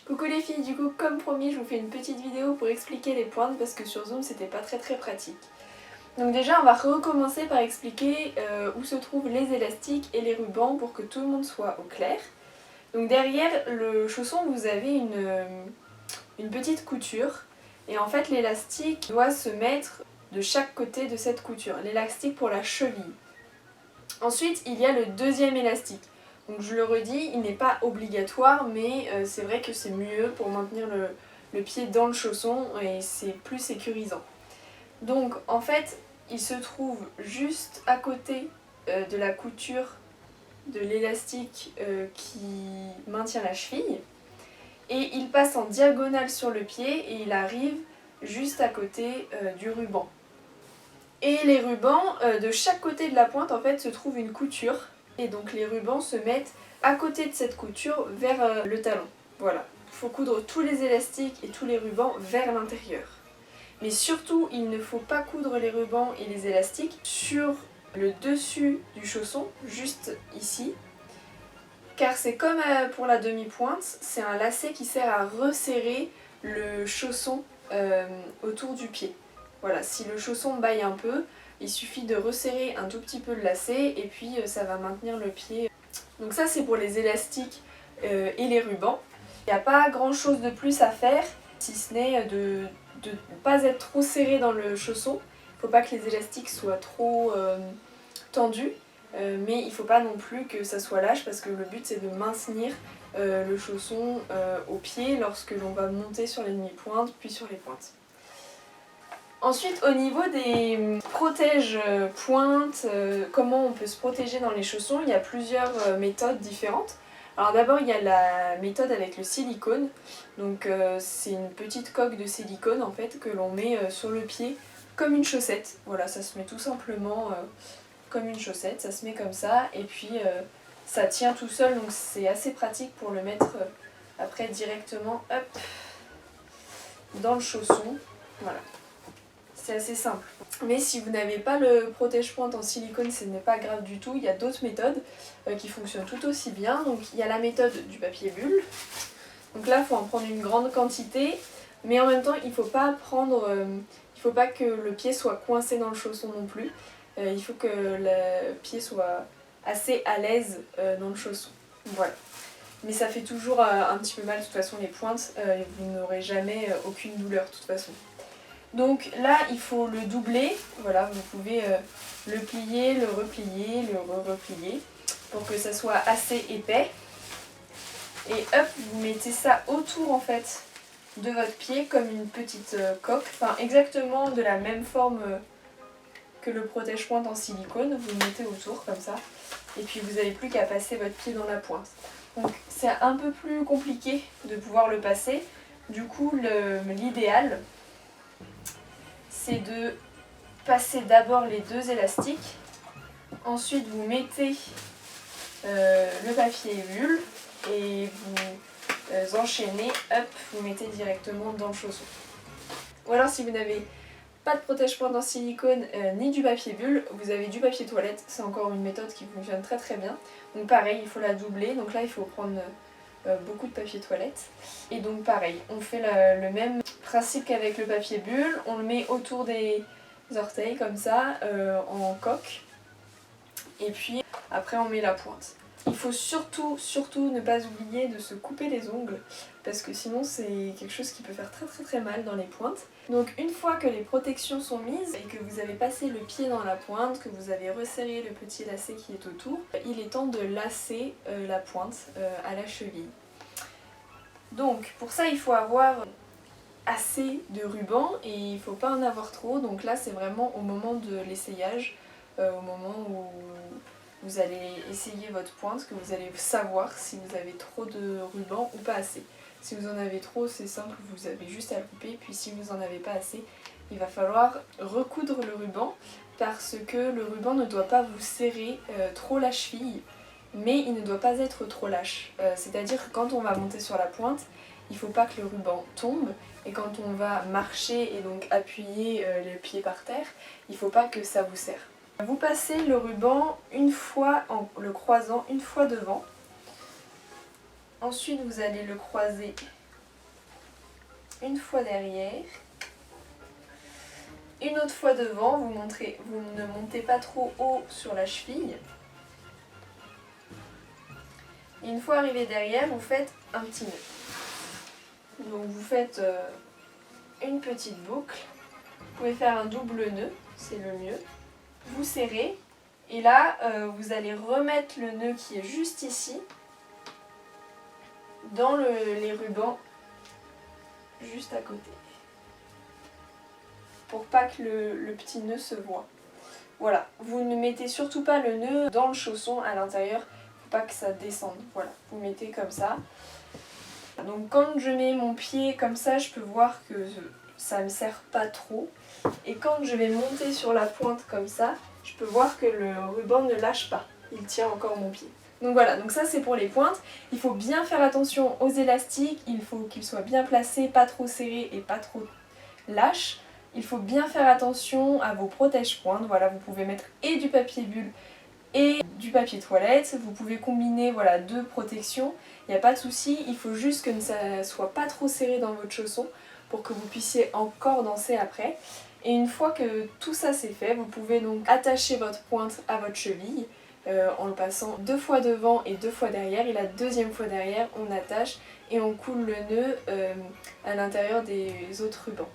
Coucou les filles, du coup comme promis je vous fais une petite vidéo pour expliquer les pointes parce que sur Zoom c'était pas très pratique. Donc déjà on va recommencer par expliquer où se trouvent les élastiques et les rubans pour que tout le monde soit au clair. Donc derrière le chausson vous avez une petite couture et en fait l'élastique doit se mettre de chaque côté de cette couture, l'élastique pour la cheville. Ensuite il y a le deuxième élastique. Donc je le redis, il n'est pas obligatoire mais c'est vrai que c'est mieux pour maintenir le pied dans le chausson et c'est plus sécurisant. Donc en fait il se trouve juste à côté de la couture de l'élastique qui maintient la cheville et il passe en diagonale sur le pied et il arrive juste à côté du ruban. Et les rubans, de chaque côté de la pointe en fait se trouve une couture et donc les rubans se mettent à côté de cette couture vers le talon. Voilà, il faut coudre tous les élastiques et tous les rubans vers l'intérieur. Mais surtout, il ne faut pas coudre les rubans et les élastiques sur le dessus du chausson, juste ici, car c'est comme pour la demi-pointe, c'est un lacet qui sert à resserrer le chausson autour du pied. Voilà, si le chausson baille un peu, il suffit de resserrer un tout petit peu le lacet et puis ça va maintenir le pied. Donc ça c'est pour les élastiques et les rubans. Il n'y a pas grand chose de plus à faire, si ce n'est de ne pas être trop serré dans le chausson. Il ne faut pas que les élastiques soient trop tendus, mais il ne faut pas non plus que ça soit lâche parce que le but c'est de maintenir le chausson au pied lorsque l'on va monter sur les demi-pointes puis sur les pointes. Ensuite, au niveau des protège-pointes, comment on peut se protéger dans les chaussons, il y a plusieurs méthodes différentes. Alors d'abord, il y a la méthode avec le silicone. Donc c'est une petite coque de silicone en fait que l'on met sur le pied comme une chaussette. Voilà, ça se met tout simplement comme une chaussette, ça se met comme ça et puis ça tient tout seul donc c'est assez pratique pour le mettre après directement hop, dans le chausson. Voilà. C'est assez simple. Mais si vous n'avez pas le protège-pointe en silicone, ce n'est pas grave du tout. Il y a d'autres méthodes qui fonctionnent tout aussi bien. Donc il y a la méthode du papier bulle. Donc là, il faut en prendre une grande quantité. Mais en même temps, il ne faut pas que le pied soit coincé dans le chausson non plus. Il faut que le pied soit assez à l'aise dans le chausson. Voilà. Mais ça fait toujours un petit peu mal de toute façon les pointes. Vous n'aurez jamais aucune douleur de toute façon. Donc là il faut le doubler, voilà, vous pouvez le plier, le replier, le replier pour que ça soit assez épais. Et hop, vous mettez ça autour en fait de votre pied comme une petite coque, enfin exactement de la même forme que le protège-pointe en silicone, vous le mettez autour comme ça. Et puis vous n'avez plus qu'à passer votre pied dans la pointe. Donc c'est un peu plus compliqué de pouvoir le passer, du coup l'idéal c'est de passer d'abord les deux élastiques, ensuite vous mettez le papier bulle et vous enchaînez, hop, vous mettez directement dans le chausson. Ou alors si vous n'avez pas de protège-pointe en silicone ni du papier bulle, vous avez du papier toilette, c'est encore une méthode qui fonctionne très bien. Donc pareil, il faut la doubler, donc là il faut prendre beaucoup de papier toilette. Et donc pareil, on fait le même principe qu'avec le papier bulle, on le met autour des orteils comme ça, en coque. Et puis après on met la pointe. Il faut surtout ne pas oublier de se couper les ongles parce que sinon c'est quelque chose qui peut faire très mal dans les pointes. Donc une fois que les protections sont mises et que vous avez passé le pied dans la pointe, que vous avez resserré le petit lacet qui est autour, il est temps de lacer la pointe à la cheville. Donc pour ça il faut avoir assez de ruban et il ne faut pas en avoir trop, donc là c'est vraiment au moment de l'essayage, au moment où vous allez essayer votre pointe, que vous allez savoir si vous avez trop de ruban ou pas assez. Si vous en avez trop, c'est simple, vous avez juste à le couper, puis si vous en avez pas assez, il va falloir recoudre le ruban parce que le ruban ne doit pas vous serrer trop la cheville, mais il ne doit pas être trop lâche. C'est-à-dire que quand on va monter sur la pointe, il ne faut pas que le ruban tombe et quand on va marcher et donc appuyer les pieds par terre, il ne faut pas que ça vous serre. Vous passez le ruban une fois en le croisant une fois devant. Ensuite vous allez le croiser une fois derrière. Une autre fois devant, vous ne montez pas trop haut sur la cheville. Et une fois arrivé derrière, vous faites un petit nœud. Donc vous faites une petite boucle. Vous pouvez faire un double nœud, c'est le mieux. Vous serrez et là vous allez remettre le nœud qui est juste ici dans les rubans juste à côté. Pour pas que le petit nœud se voie. Voilà, vous ne mettez surtout pas le nœud dans le chausson à l'intérieur, faut pas que ça descende. Voilà, vous mettez comme ça. Donc quand je mets mon pied comme ça, je peux voir que ça me serre pas trop. Et quand je vais monter sur la pointe comme ça, je peux voir que le ruban ne lâche pas. Il tient encore mon pied. Donc voilà, donc ça c'est pour les pointes. Il faut bien faire attention aux élastiques, il faut qu'ils soient bien placés, pas trop serrés et pas trop lâches. Il faut bien faire attention à vos protège-pointes. Voilà, vous pouvez mettre et du papier bulle et du papier toilette. Vous pouvez combiner voilà, deux protections. Il n'y a pas de souci. Il faut juste que ça ne soit pas trop serré dans votre chausson pour que vous puissiez encore danser après. Et une fois que tout ça c'est fait, vous pouvez donc attacher votre pointe à votre cheville en le passant 2 fois devant et 2 fois derrière. Et la deuxième fois derrière, on attache et on coule le nœud à l'intérieur des autres rubans.